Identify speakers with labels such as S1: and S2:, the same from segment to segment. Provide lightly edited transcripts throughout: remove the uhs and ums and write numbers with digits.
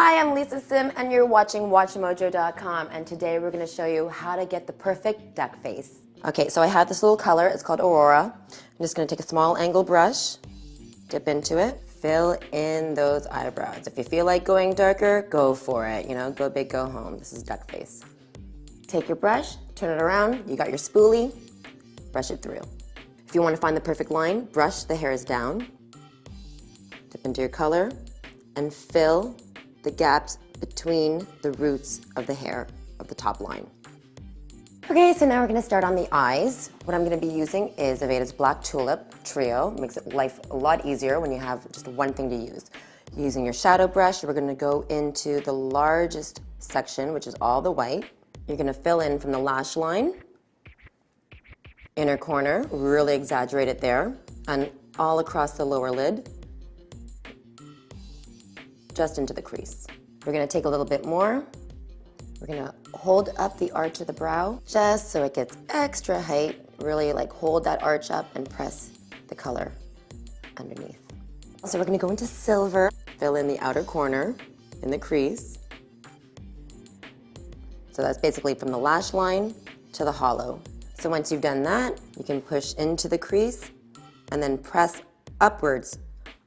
S1: Hi, I'm Lisa Sim and you're watching WatchMojo.com, and today we're going to show you how to get the perfect duck face. Okay, so I have this little color, it's called Aurora. I'm just going to take a small angle brush, dip into it, fill in those eyebrows. If you feel like going darker, go for it. You know, go big, go home. This is duck face. Take your brush, turn it around, you got your spoolie, brush it through. If you want to find the perfect line, brush the hairs down, dip into your color, and fill the gaps between the roots of the hair of the top line. Okay, so now we're going to start on the eyes. What I'm going to be using is Aveda's Black Tulip Trio. Makes life a lot easier when you have just one thing to use. Using your shadow brush, we're going to go into the largest section, which is all the white. You're going to fill in from the lash line, inner corner, really exaggerate it there, and all across the lower lid, just into the crease. We're going to take a little bit more. We're going to hold up the arch of the brow just so it gets extra height. Really like hold that arch up and press the color underneath. So we're going to go into silver, fill in the outer corner in the crease. So that's basically from the lash line to the hollow. So once you've done that, you can push into the crease and then press upwards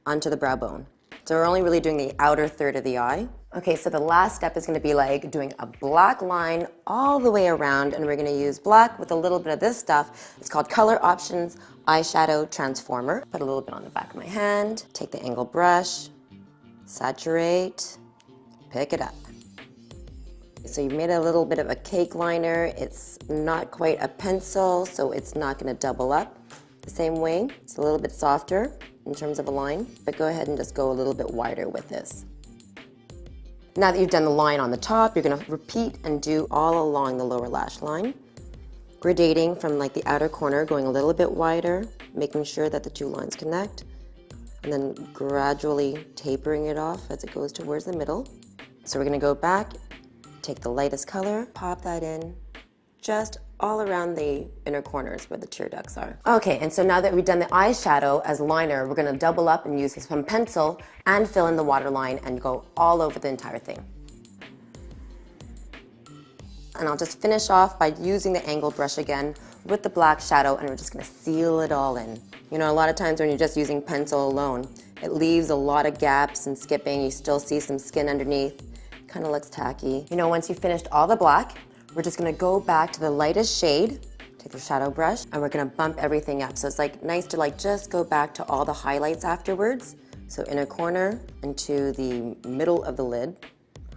S1: onto the brow bone. So we're only really doing the outer third of the eye. Okay, so the last step is going to be like doing a black line all the way around, and we're going to use black with a little bit of this stuff. It's called Color Options Eyeshadow Transformer. Put a little bit on the back of my hand, take the angle brush, saturate, pick it up. So you've made a little bit of a cake liner. It's not quite a pencil, so it's not going to double up the same way. It's a little bit softer in terms of a line, but go ahead and just go a little bit wider with this. Now that you've done the line on the top, you're going to repeat and do all along the lower lash line, gradating from like the outer corner, going a little bit wider, making sure that the two lines connect, and then gradually tapering it off as it goes towards the middle. So we're going to go back, take the lightest color, pop that in, just all around the inner corners where the tear ducts are. Okay, and so now that we've done the eyeshadow as liner, we're going to double up and use some pencil and fill in the waterline and go all over the entire thing. And I'll just finish off by using the angle brush again with the black shadow, and we're just going to seal it all in. You know, a lot of times when you're just using pencil alone, it leaves a lot of gaps and skipping. You still see some skin underneath. Kind of looks tacky. You know, once you've finished all the black, we're just gonna go back to the lightest shade, take the shadow brush, and we're gonna bump everything up. So it's like nice to like just go back to all the highlights afterwards. So inner corner into the middle of the lid,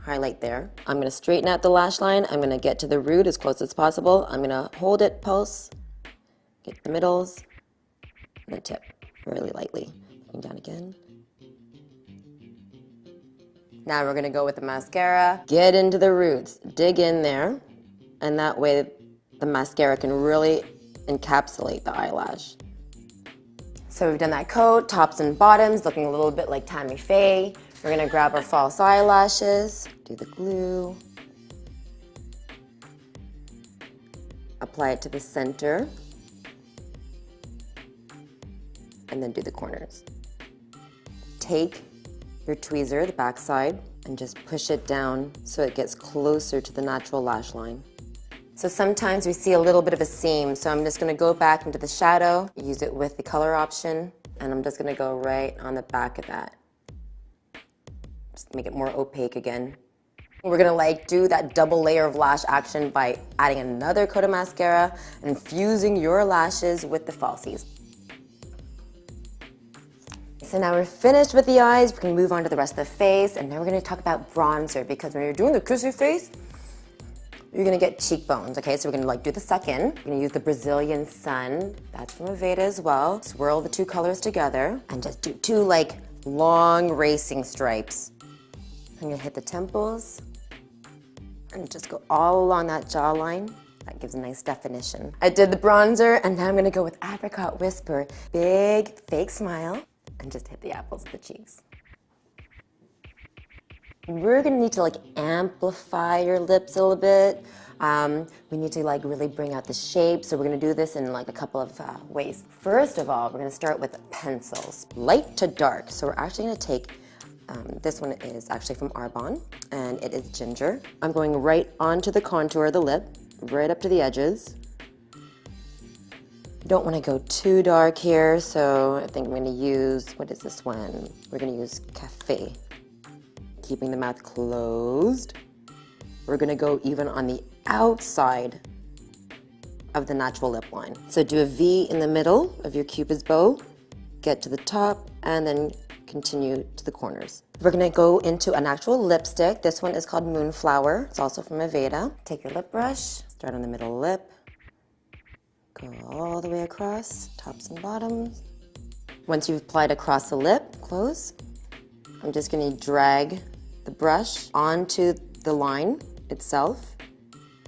S1: highlight there. I'm gonna straighten out the lash line. I'm gonna get to the root as close as possible. I'm gonna hold it, pulse, get the middles, and the tip really lightly. Bring down again. Now we're gonna go with the mascara. Get into the roots, dig in there, and that way the mascara can really encapsulate the eyelash. So we've done that coat, tops and bottoms, looking a little bit like Tammy Faye. We're gonna grab our false eyelashes, do the glue, apply it to the center, and then do the corners. Take your tweezer, the back side, and just push it down so it gets closer to the natural lash line. So sometimes we see a little bit of a seam, so I'm just going to go back into the shadow, use it with the color option, and I'm just going to go right on the back of that. Just make it more opaque again. We're going to like do that double layer of lash action by adding another coat of mascara and infusing your lashes with the falsies. So now we're finished with the eyes. We're going to move on to the rest of the face, and now we're going to talk about bronzer, because when you're doing the kissy face, you're going to get cheekbones, okay? So we're going to like do the second. We're going to use the Brazilian Sun. That's from Aveda as well. Swirl the two colors together and just do two like long racing stripes. I'm going to hit the temples and just go all along that jawline. That gives a nice definition. I did the bronzer, and now I'm going to go with Apricot Whisper. Big fake smile. And just hit the apples of the cheeks. We're gonna need to like amplify your lips a little bit. We need to like really bring out the shape, so we're gonna do this in like a couple of ways. First of all, we're gonna start with pencils, light to dark. So we're actually gonna take This one is actually from Arbonne, and it is ginger. I'm going right onto the contour of the lip, right up to the edges. You don't want to go too dark here, so I think I'm going to use, what is this one? We're going to use Café. Keeping the mouth closed. We're going to go even on the outside of the natural lip line. So do a V in the middle of your Cupid's bow, get to the top, and then continue to the corners. We're gonna go into an actual lipstick. This one is called Moonflower. It's also from Aveda. Take your lip brush, start on the middle lip, go all the way across, tops and bottoms. Once you've applied across the lip, close. I'm just gonna drag the brush onto the line itself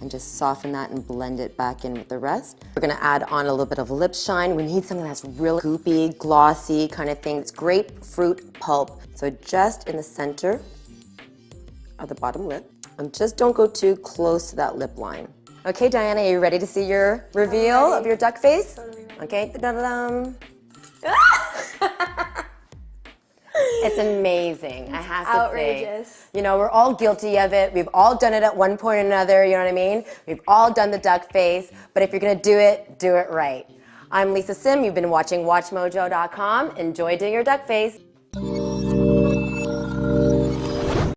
S1: and just soften that and blend it back in with the rest. We're gonna add on a little bit of lip shine. We need something that's really goopy, glossy kind of thing. It's grapefruit pulp. So just in the center of the bottom lip. And just don't go too close to that lip line. Okay, Diana, are you ready to see your reveal of your duck face?
S2: Totally ready.
S1: Okay, da-da-dum. It's amazing, I have to
S2: outrageous.
S1: say. You know, we're all guilty of it. We've all done it at one point or another, you know what I mean? We've all done the duck face, but if you're gonna do it right. I'm Lisa Sim, you've been watching WatchMojo.com. Enjoy doing your duck face.